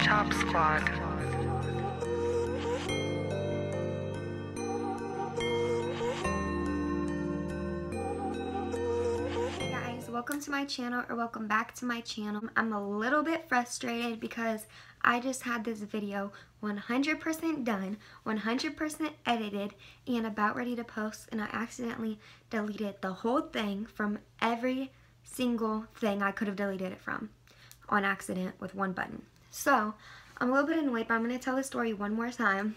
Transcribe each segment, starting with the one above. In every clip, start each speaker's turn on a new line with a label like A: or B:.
A: Chop Squad.
B: Hey guys, welcome to my channel, or welcome back to my channel. I'm a little bit frustrated because I just had this video 100% done, 100% edited, and about ready to post, and I accidentally deleted the whole thing from every single thing I could have deleted it from on accident with one button. So I'm a little bit annoyed, but I'm going to tell the story one more time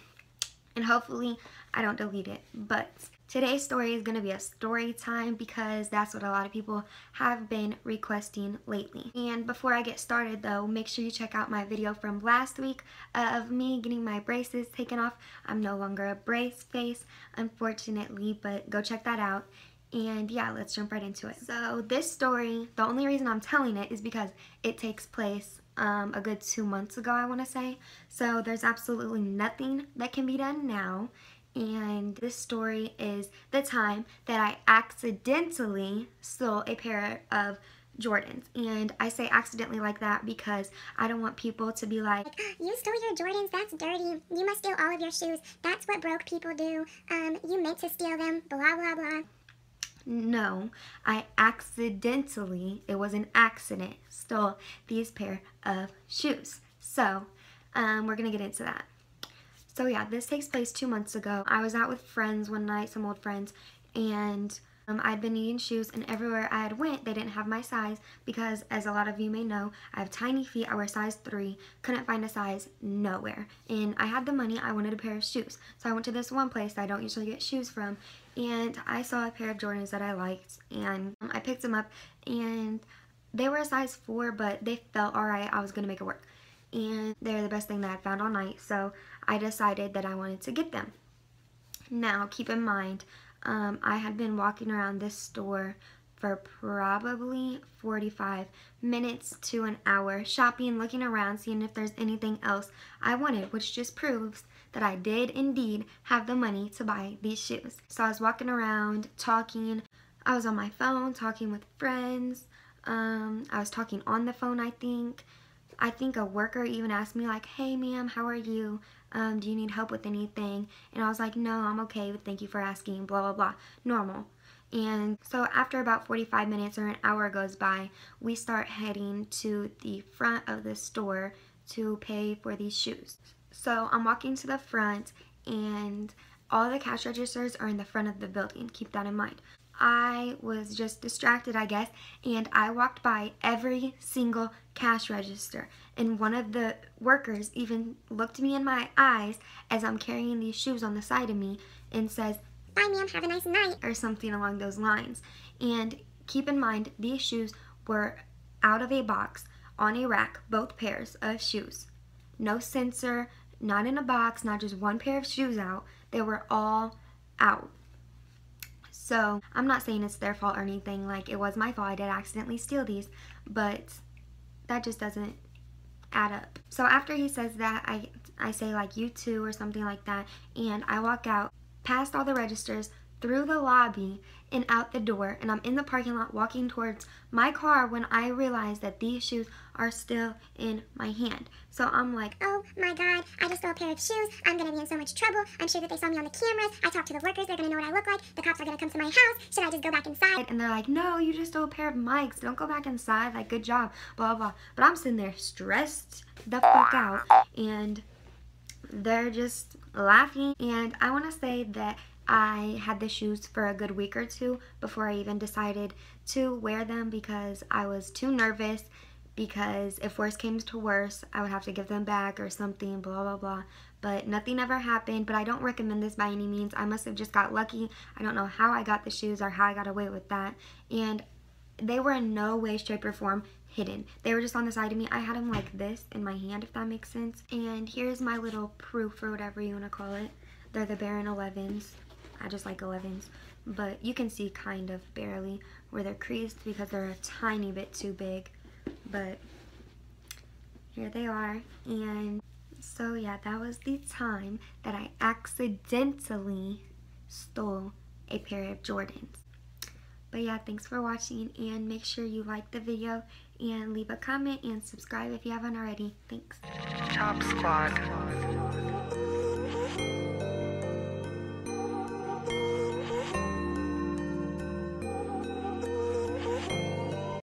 B: and hopefully I don't delete it. But today's story is going to be a story time because that's what a lot of people have been requesting lately. And before I get started though, make sure you check out my video from last week of me getting my braces taken off. I'm no longer a brace face, unfortunately, but go check that out. And yeah, let's jump right into it. So this story, the only reason I'm telling it is because it takes place a good 2 months ago, I want to say. So there's absolutely nothing that can be done now. And this story is the time that I accidentally stole a pair of Jordans. And I say accidentally like that because I don't want people to be like,
C: you stole your Jordans, that's dirty. You must steal all of your shoes. That's what broke people do. You meant to steal them, blah, blah, blah.
B: No, I accidentally, it was an accident, stole these pair of shoes. So, we're going to get into that. So yeah, this takes place 2 months ago. I was out with friends one night, some old friends, and I'd been needing shoes, and everywhere I had went, they didn't have my size because, as a lot of you may know, I have tiny feet. I wear size 3, couldn't find a size nowhere. And I had the money, I wanted a pair of shoes. So I went to this one place that I don't usually get shoes from, and I saw a pair of Jordans that I liked, and I picked them up, and they were a size 4, but they felt alright. I was going to make it work. And they're the best thing that I found all night, so I decided that I wanted to get them. Now, keep in mind, I had been walking around this store for probably 45 minutes to an hour, shopping, looking around, seeing if there's anything else I wanted, which just proves that I did indeed have the money to buy these shoes. So I was walking around, talking. I was on my phone, talking with friends. I was talking on the phone, I think. I think a worker even asked me like, hey ma'am, how are you? Do you need help with anything? And I was like, no, I'm okay, thank you for asking, blah, blah, blah, normal. And so after about 45 minutes or an hour goes by, we start heading to the front of the store to pay for these shoes. So I'm walking to the front, and all the cash registers are in the front of the building, keep that in mind. I was just distracted, I guess, and I walked by every single cash register, and one of the workers even looked me in my eyes as I'm carrying these shoes on the side of me and says,
C: bye ma'am, have a nice night,
B: or something along those lines. And keep in mind, these shoes were out of a box on a rack, both pairs of shoes. No sensor, not in a box, not just one pair of shoes out. They were all out. So I'm not saying it's their fault or anything, like it was my fault, I did accidentally steal these, but that just doesn't add up. So after he says that, I say like, you too, or something like that, and I walk out past all the registers, through the lobby, and out the door, and I'm in the parking lot walking towards my car when I realize that these shoes are still in my hand. So I'm like,
C: oh my god, I just stole a pair of shoes. I'm gonna be in so much trouble. I'm sure that they saw me on the cameras. I talked to the workers, they're gonna know what I look like. The cops are gonna come to my house. Should I just go back inside?
B: And they're like, no, you just stole a pair of mics. Don't go back inside. Like, good job, blah, blah. But I'm sitting there stressed the fuck out, and they're just laughing. And I want to say that I had the shoes for a good week or 2 before I even decided to wear them because I was too nervous, because if worse came to worse, I would have to give them back or something, blah, blah, blah. But nothing ever happened, but I don't recommend this by any means. I must have just got lucky. I don't know how I got the shoes or how I got away with that. And they were in no way, shape, or form hidden. They were just on the side of me. I had them like this in my hand, if that makes sense. And here's my little proof, or whatever you want to call it. They're the Baron 11s. I just like 11s, but you can see kind of barely where they're creased because they're a tiny bit too big, but here they are. And so yeah, that was the time that I accidentally stole a pair of Jordans. But yeah, thanks for watching, and make sure you like the video and leave a comment and subscribe if you haven't already. Thanks.
A: Top Squad.